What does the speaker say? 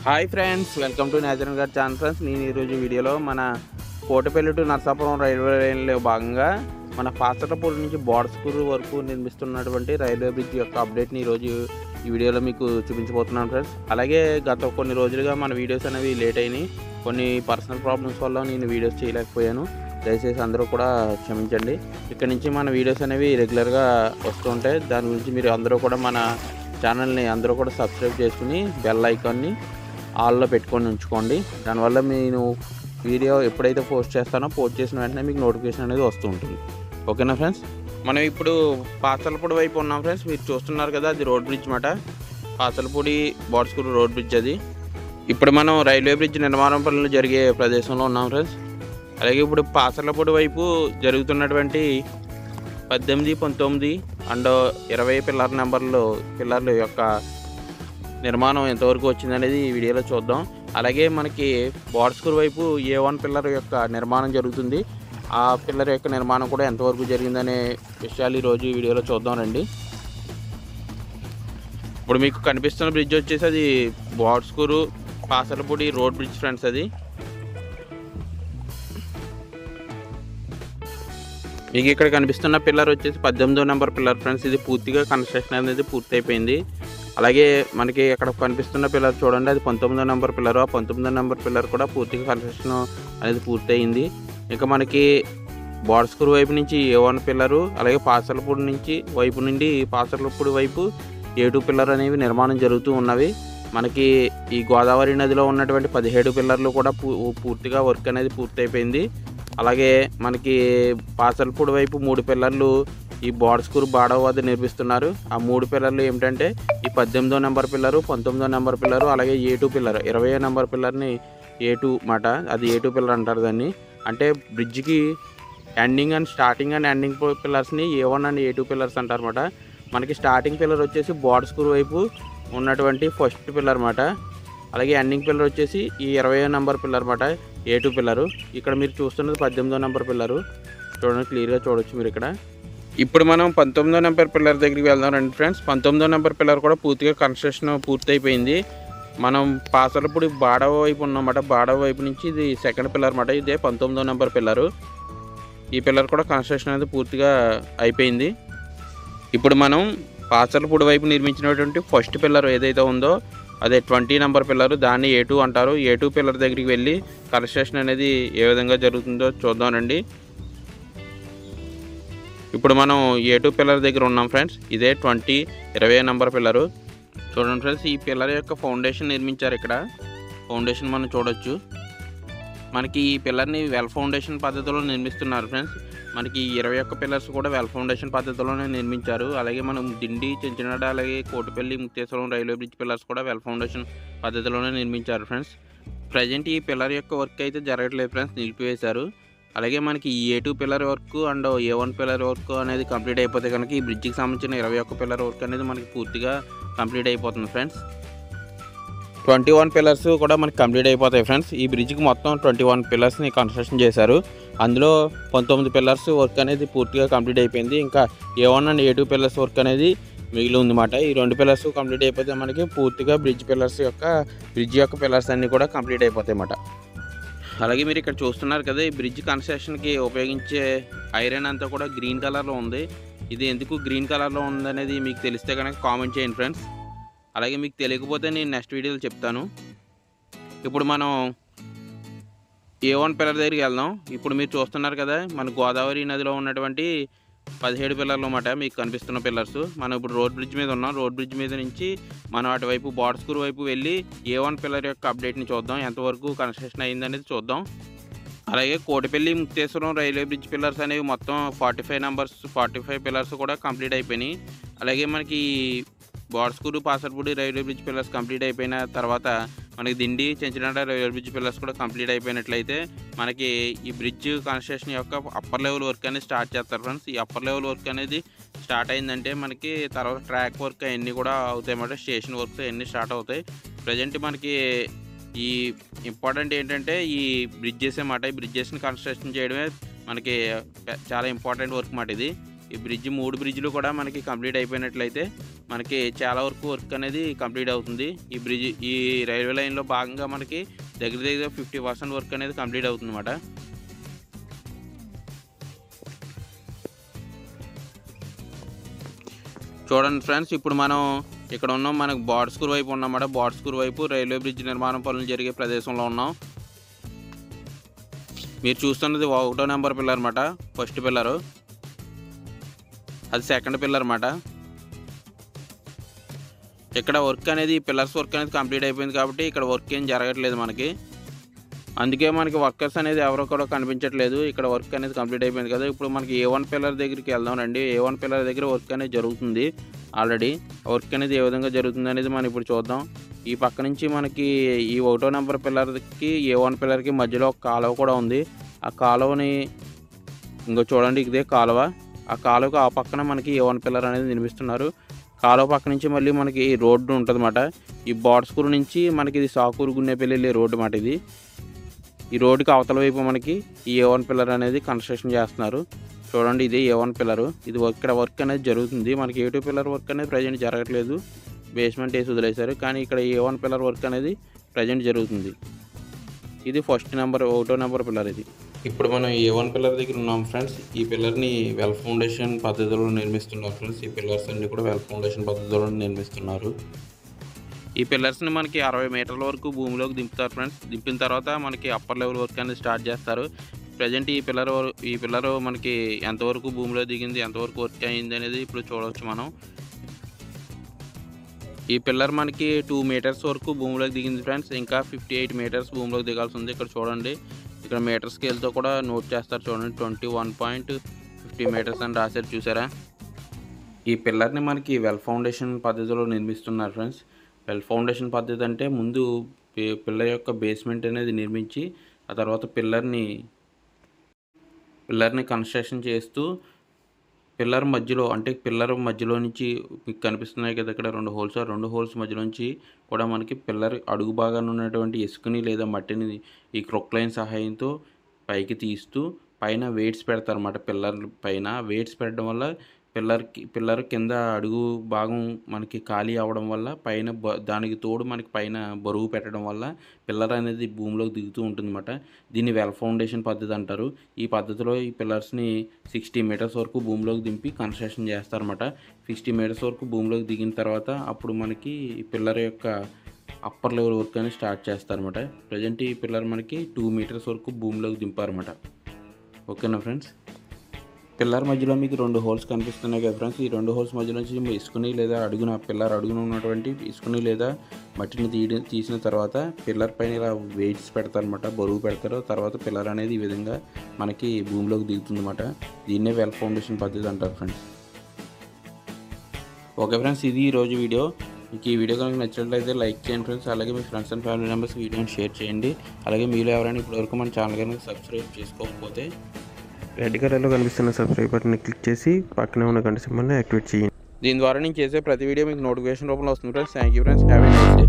Hi friends, welcome to natural guard channel. Friends, నేను ఈరోజు వీడియోలో మన కోటపల్లి టు నరసాపురం రైల్వే లైన్లో భాగంగా మన పాసటపూడి నుంచి బోర్డస్కూరు వరకు నిర్మిస్తున్నటువంటి రైల్వే బ్రిడ్జ్ యొక్క అప్డేట్ని ఈరోజు ఈ వీడియోలో మీకు చూపించబోతున్నాను ఫ్రెండ్స్. అలాగే గత కొన్ని రోజులుగా మన వీడియోస్ అనేవి లేట్ అయినాయి. కొన్ని పర్సనల్ ప్రాబ్లమ్స్ వల్ల నేను వీడియోస్ చేయలేకపోయాను. దయచేసి అందరూ కూడా క్షమించండి. ఇక్కడ నుంచి మన వీడియోస్ అనేవి రెగ్యులర్గా వస్తూ ఉంటాయి. దాని గురించి మీరు అందరూ కూడా మన ఛానల్ని అందరూ కూడా సబ్స్క్రైబ్ చేసుకుని బెల్ ఐకాన్ని ఆల్లో పెట్టుకొని ఉంచుకోండి. దానివల్ల నేను వీడియో ఎప్పుడైతే పోస్ట్ చేస్తానో పోస్ట్ చేసిన వెంటనే మీకు నోటిఫికేషన్ అనేది వస్తూ ఉంటుంది. ఓకేనా ఫ్రెండ్స్, మనం ఇప్పుడు పాసలపూడి వైపు ఉన్నాం ఫ్రెండ్స్. మీరు చూస్తున్నారు కదా, అది రోడ్ బ్రిడ్జ్ మాట. పాసలపూడి బోర్డస్కూరు రోడ్ బ్రిడ్జ్ అది. ఇప్పుడు మనం రైల్వే బ్రిడ్జ్ నిర్మాణం పనులు జరిగే ప్రదేశంలో ఉన్నాం ఫ్రెండ్స్. అలాగే ఇప్పుడు పాసలపూడి వైపు జరుగుతున్నటువంటి 18, 19 అండ్ 20 పిల్లర్ల యొక్క నిర్మాణం ఎంతవరకు వచ్చిందనేది ఈ వీడియోలో చూద్దాం. అలాగే మనకి బోర్డస్కూరు వైపు A1 పిల్లర్ యొక్క నిర్మాణం జరుగుతుంది. ఆ పిల్లర్ యొక్క నిర్మాణం కూడా ఎంతవరకు జరిగిందనే విషయాలు ఈరోజు ఈ వీడియోలో చూద్దాం రండి. ఇప్పుడు మీకు కనిపిస్తున్న బ్రిడ్జ్ వచ్చేసి అది బోర్డస్కూరు పాసలపూడి రోడ్ బ్రిడ్జ్ ఫ్రెండ్స్. అది మీకు ఇక్కడ కనిపిస్తున్న పిల్లర్ వచ్చేసి 18వ నెంబర్ పిల్లర్ ఫ్రెండ్స్. ఇది పూర్తిగా కన్స్ట్రక్షన్ అనేది పూర్తయిపోయింది. అలాగే మనకి అక్కడ కనిపిస్తున్న పిల్లర్ చూడండి, అది 19వ నెంబర్ పిల్లర్. ఆ 19వ నెంబర్ పిల్లర్ కూడా పూర్తిగా కన్స్ట్రక్షన్ అనేది పూర్తయింది. ఇంకా మనకి బోర్డస్కూరు వైపు నుంచి A1 పిల్లరు, అలాగే పాసలపూడి నుండి పాసలపూడి వైపు A2 పిల్లర్ అనేవి నిర్మాణం జరుగుతూ ఉన్నవి. మనకి ఈ గోదావరి నదిలో ఉన్నటువంటి 17 పిల్లర్లు కూడా పూర్తిగా వర్క్ అనేది పూర్తయిపోయింది. అలాగే మనకి పాసలపూడి వైపు 3 పిల్లర్లు ఈ బోర్డస్కూరు బాడవ వద్ద నిర్మిస్తున్నారు. ఆ 3 పిల్లర్లు ఏమిటంటే ఈ 18వ నెంబర్ పిల్లరు, 19వ నెంబర్ పిల్లరు, అలాగే A2 పిల్లర్. 20వ నెంబర్ పిల్లర్ని A2 మాట, అది A2 పిల్లర్ అంటారు దాన్ని. అంటే బ్రిడ్జ్కి స్టార్టింగ్ అండ్ ఎండింగ్ పిల్లర్స్ని A1 అండ్ A2 పిల్లర్స్ అంటారు అన్నమాట. మనకి స్టార్టింగ్ పిల్లర్ వచ్చేసి బోర్డస్కూరు వైపు ఉన్నటువంటి ఫస్ట్ పిల్లర్ మాట. అలాగే ఎండింగ్ పిల్లర్ వచ్చేసి ఈ 20వ నెంబర్ పిల్లర్ మాట, A2 పిల్లరు. ఇక్కడ మీరు చూస్తున్నది 18వ నెంబర్ పిల్లరు. చూడండి, క్లియర్గా చూడొచ్చు మీరు ఇక్కడ. ఇప్పుడు మనం 19వ నెంబర్ పిల్లర్ దగ్గరికి వెళ్దాం రండి ఫ్రెండ్స్. 19వ నెంబర్ పిల్లర్ కూడా పూర్తిగా కన్స్ట్రక్షన్ పూర్తయిపోయింది. మనం పాసలపూడి బాడవ వైపు ఉన్నమాట. బాడవ వైపు నుంచి ఇది సెకండ్ పిల్లర్ మాట. ఇదే 19వ నెంబర్ పిల్లరు. ఈ పిల్లర్ కూడా కన్స్ట్రక్షన్ అనేది పూర్తిగా అయిపోయింది. ఇప్పుడు మనం పాసలపూడి వైపు నిర్మించినటువంటి ఫస్ట్ పిల్లర్ ఏదైతే ఉందో అదే 20 నెంబర్ పిల్లరు, దాన్ని A2 అంటారు. A2 పిల్లర్ దగ్గరికి వెళ్ళి కన్స్ట్రక్షన్ అనేది ఏ విధంగా జరుగుతుందో చూద్దామండి. ఇప్పుడు మనం A2 పిల్లర్ దగ్గర ఉన్నాం ఫ్రెండ్స్. ఇదే 20 నెంబర్ పిల్లరు. చూడండి ఫ్రెండ్స్, ఈ పిల్లర్ యొక్క ఫౌండేషన్ నిర్మించారు. ఇక్కడ ఫౌండేషన్ మనం చూడొచ్చు. మనకి ఈ పిల్లర్ని వెల్ ఫౌండేషన్ పద్ధతిలో నిర్మిస్తున్నారు ఫ్రెండ్స్. మనకి 21 పిల్లర్స్ కూడా వెల్ ఫౌండేషన్ పద్ధతిలోనే నిర్మించారు. అలాగే మనం దిండి, చెంచనాడ, అలాగే Kotipalli, Mukteswaram railway bridge pillars కూడా వెల్ ఫౌండేషన్ పద్ధతిలోనే నిర్మించారు ఫ్రెండ్స్. ప్రజెంట్ ఈ పిల్లర్ యొక్క వర్క్ అయితే జరగట్లేదు ఫ్రెండ్స్, నిలిపివేశారు. అలాగే మనకి ఈ A2 pillar work and A1 pillar work అనేది కంప్లీట్ అయిపోతే కనుక ఈ బ్రిడ్జికి సంబంధించిన 21 పిల్లర్ వర్క్ అనేది మనకి పూర్తిగా కంప్లీట్ అయిపోతుంది ఫ్రెండ్స్. 21 పిల్లర్స్ కూడా మనకి కంప్లీట్ అయిపోతాయి ఫ్రెండ్స్. ఈ బ్రిడ్జికి మొత్తం 21 పిల్లర్స్ని కన్స్ట్రక్షన్ చేశారు. అందులో 19 పిల్లర్స్ వర్క్ అనేది పూర్తిగా కంప్లీట్ అయిపోయింది. ఇంకా A1 and A2 pillars work అనేది మిగిలి ఉందన్నమాట. ఈ 2 పిల్లర్స్ కంప్లీట్ అయిపోతే మనకి పూర్తిగా బ్రిడ్జ్ యొక్క పిల్లర్స్ అన్నీ కూడా కంప్లీట్ అయిపోతాయి అన్నమాట. అలాగే మీరు ఇక్కడ చూస్తున్నారు కదా, ఈ బ్రిడ్జ్ కన్స్ట్రక్షన్కి ఉపయోగించే ఐరన్ అంతా కూడా గ్రీన్ కలర్లో ఉంది. ఇది ఎందుకు గ్రీన్ కలర్లో ఉందనేది మీకు తెలిస్తే కనుక కామెంట్ చేయండి ఫ్రెండ్స్. అలాగే మీకు తెలియకపోతే నేను నెక్స్ట్ వీడియోలో చెప్తాను. ఇప్పుడు మనం A1 పిల్లర్ దగ్గరికి వెళ్దాం. ఇప్పుడు మీరు చూస్తున్నారు కదా, మన గోదావరి నదిలో ఉన్నటువంటి 17 పిల్లర్లు అన్నమాట మీకు కనిపిస్తున్న పిల్లర్స్. మనం ఇప్పుడు రోడ్ బ్రిడ్జ్ మీద ఉన్నాం. రోడ్ బ్రిడ్జ్ మీద నుంచి మనం అటువైపు బోర్డస్కూరు వైపు వెళ్ళి A1 పిల్లర్ యొక్క అప్డేట్ని చూద్దాం, ఎంతవరకు కన్స్ట్రక్షన్ అయిందనేది చూద్దాం. అలాగే Kotipalli, Mukteswaram railway bridge pillars అనేవి మొత్తం 45 పిల్లర్స్ కూడా కంప్లీట్ అయిపోయినాయి. అలాగే మనకి బోర్డస్కూరు, Pasalapudi railway bridge pillars complete అయిపోయిన తర్వాత మనకి దిండి, చెంచనాడ రైల్వే బ్రిడ్జ్ పిల్లర్స్ కూడా కంప్లీట్ అయిపోయినట్లయితే మనకి ఈ బ్రిడ్జ్ కన్స్ట్రక్షన్ యొక్క అప్పర్ లెవెల్ వర్క్ అనేది స్టార్ట్ చేస్తారు ఫ్రెండ్స్. ఈ అప్పర్ లెవెల్ వర్క్ అనేది స్టార్ట్ అయిందంటే మనకి తర్వాత ట్రాక్ వర్క్ అవన్నీ కూడా అవుతాయి అన్నమాట. స్టేషన్ వర్క్స్ అవన్నీ స్టార్ట్ అవుతాయి. ప్రజెంట్ మనకి ఈ ఇంపార్టెంట్ ఏంటంటే ఈ బ్రిడ్జెస్ అన్నమాట. ఈ బ్రిడ్జెస్ని కన్స్ట్రక్షన్ చేయడమే మనకి చాలా ఇంపార్టెంట్ వర్క్ అన్నమాట ఇది. ఈ బ్రిడ్జ్ 3 బ్రిడ్జ్లు కూడా మనకి కంప్లీట్ అయిపోయినట్లయితే మనకి చాలా వరకు వర్క్ అనేది కంప్లీట్ అవుతుంది. ఈ రైల్వే లైన్లో భాగంగా మనకి దగ్గర 50% వర్క్ అనేది కంప్లీట్ అవుతుందన్నమాట. చూడండి ఫ్రెండ్స్, ఇప్పుడు మనం ఇక్కడ ఉన్నాం. మనకు బార్డ్స్కూర్ వైపు ఉన్నామన్నమాట. బార్డ్స్కూర్ వైపు రైల్వే బ్రిడ్జ్ నిర్మాణం పనులు జరిగే ప్రదేశంలో ఉన్నాం. మీరు చూస్తున్నది 1వ నెంబర్ పిల్లర్ అన్నమాట. ఫస్ట్ పిల్లరు, అది సెకండ్ పిల్లర్ అన్నమాట. ఇక్కడ వర్క్ అనేది పిల్లర్స్ వర్క్ అనేది కంప్లీట్ అయిపోయింది కాబట్టి ఇక్కడ వర్క్ ఏం జరగట్లేదు మనకి. అందుకే మనకి వర్కర్స్ అనేది ఎవరో కూడా కనిపించట్లేదు. ఇక్కడ వర్క్ అనేది కంప్లీట్ అయిపోయింది కదా. ఇప్పుడు మనకి A1 పిల్లర్ దగ్గరికి వెళ్దాం రండి. A1 పిల్లర్ దగ్గర వర్క్ అనేది జరుగుతుంది. ఆల్రెడీ వర్క్ అనేది ఏ విధంగా జరుగుతుంది అనేది మనం ఇప్పుడు చూద్దాం. ఈ పక్క నుంచి మనకి ఈ 1వ నెంబర్ పిల్లర్కి A1 పిల్లర్కి మధ్యలో ఒక కాలువ కూడా ఉంది. ఆ కాలువని ఇంకో చూడండి, ఇదే కాలువ. ఆ కాలువకు ఆ పక్కన మనకి A1 పిల్లర్ అనేది నిర్మిస్తున్నారు. కాలువ పక్క నుంచి మళ్ళీ మనకి రోడ్డు ఉంటుంది అన్నమాట. ఈ బార్డ్స్కూర్ నుంచి మనకి ఇది సాకూరు గున్నేపల్లి వెళ్ళే రోడ్డు అన్నమాట. ఇది ఈ రోడ్డుకి అవతల వైపు మనకి ఈ A1 పిల్లర్ అనేది కన్స్ట్రక్షన్ చేస్తున్నారు. చూడండి, ఇది A1 పిల్లరు. ఇది ఇక్కడ వర్క్ అనేది జరుగుతుంది. మనకి A2 పిల్లర్ వర్క్ అనేది ప్రజెంట్ జరగట్లేదు. బేస్మెంట్ వేసి వదిలేశారు. కానీ ఇక్కడ A1 పిల్లర్ వర్క్ అనేది ప్రజెంట్ జరుగుతుంది. ఇది 1వ నెంబర్ పిల్లర్. ఇది ఇప్పుడు మనం A1 పిల్లర్ దగ్గర ఉన్నాం ఫ్రెండ్స్. ఈ పిల్లర్ని వెల్ ఫౌండేషన్ పద్ధతిలో నిర్మిస్తున్నారు ఫ్రెండ్స్. ఈ పిల్లర్స్ అన్ని కూడా వెల్ ఫౌండేషన్ పద్ధతిలో నిర్మిస్తున్నారు. ఈ పిల్లర్స్ని మనకి 60 మీటర్ల వరకు భూమిలోకి దింపుతారు ఫ్రెండ్స్. దింపిన తర్వాత మనకి అప్పర్ లెవెల్ వర్క్ అనేది స్టార్ట్ చేస్తారు. ప్రజెంట్ ఈ పిల్లర్ మనకి ఎంతవరకు భూమిలో దిగింది, ఎంతవరకు వర్క్ అయింది అనేది ఇప్పుడు చూడవచ్చు మనం. ఈ పిల్లర్ మనకి 2 మీటర్స్ వరకు భూమిలోకి దిగింది ఫ్రెండ్స్. ఇంకా 58 మీటర్స్ భూమిలోకి దిగాల్సి ఉంది. ఇక్కడ చూడండి, ఇక్కడ మీటర్ స్కేల్తో కూడా నోట్ చేస్తారు. చూడండి, 21.50 మీటర్స్ అని రాశారు, చూసారా. ఈ పిల్లర్ని మనకి వెల్ ఫౌండేషన్ పద్ధతిలో నిర్మిస్తున్నారు ఫ్రెండ్స్. వెల్ ఫౌండేషన్ పద్ధతి అంటే ముందు పిల్లర్ యొక్క బేస్మెంట్ అనేది నిర్మించి ఆ తర్వాత పిల్లర్ని కన్స్ట్రక్షన్ చేస్తూ పిల్లర్ మధ్యలో నుంచి మీకు కనిపిస్తున్నాయి కదా ఇక్కడ 2 హోల్స్. ఆ 2 హోల్స్ మధ్యలోంచి కూడా మనకి పిల్లర్ అడుగు భాగాన ఉన్నటువంటి ఇసుకని లేదా మట్టిని ఈ క్రొక్లైన్ సహాయంతో పైకి తీస్తూ పైన వెయిట్స్ పెడతారన్నమాట. పిల్లర్ పైన వెయిట్స్ పెట్టడం వల్ల పిల్లర్ కింద అడుగు భాగం మనకి ఖాళీ అవ్వడం వల్ల పైన దానికి తోడు మనకి పైన బరువు పెట్టడం వల్ల పిల్లర్ అనేది భూమిలోకి దిగుతూ ఉంటుందన్నమాట. దీన్ని వెల్ ఫౌండేషన్ పద్ధతి అంటారు. ఈ పద్ధతిలో ఈ పిల్లర్స్ని 60 మీటర్స్ వరకు భూమిలోకి దింపి కన్స్ట్రక్షన్ చేస్తారన్నమాట. 60 మీటర్స్ వరకు భూమిలోకి దిగిన తర్వాత అప్పుడు మనకి ఈ పిల్లర్ యొక్క అప్పర్ లెవెల్ వర్క్ అనేది స్టార్ట్ చేస్తారన్నమాట. ప్రజెంట్ ఈ పిల్లర్ మనకి 2 మీటర్స్ వరకు భూమిలోకి దింపారన్నమాట. ఓకేనా ఫ్రెండ్స్. పిల్లర్ మధ్యలో మీకు 2 హోల్స్ కనిపిస్తున్నాయి కదా ఫ్రెండ్స్. ఈ 2 హోల్స్ మధ్య నుంచి ఇసుకని లేదా పిల్లర్ అడుగున ఉన్నటువంటి ఇసుకని లేదా మట్టిని తీసిన తర్వాత పిల్లర్ పైన ఇలా వెయిట్స్ పెడతారనమాట, బరువు పెడతారు. తర్వాత పిల్లర్ అనేది ఈ విధంగా మనకి భూమిలోకి దిగుతుంది అన్నమాట. దీన్నే వెల్ ఫౌండేషన్ పద్ధతి అంటారు ఫ్రెండ్స్. ఓకే ఫ్రెండ్స్, ఇది ఈరోజు వీడియో. మీకు ఈ వీడియో కనుక నచ్చినట్లయితే లైక్ చేయండి ఫ్రెండ్స్. అలాగే మీ ఫ్రెండ్స్ అండ్ ఫ్యామిలీ మెంబర్స్ వీడియోని షేర్ చేయండి. అలాగే మీరు ఎవరైనా ఇప్పటివరకు మన ఛానల్ కనుక సబ్స్క్రైబ్ చేసుకోకపోతే రెడ్ కలర్లో కనిపిస్తున్న సబ్స్క్రైబ్ బటన్ని క్లిక్ చేసి పక్కనే ఉన్న గంట సింబల్ని యాక్టివేట్ చేయండి. దీని ద్వారా నేను చేసే ప్రతి వీడియో మీకు నోటిఫికేషన్ రూపంలో వస్తుంది friends. Thank you friends. Have a nice day.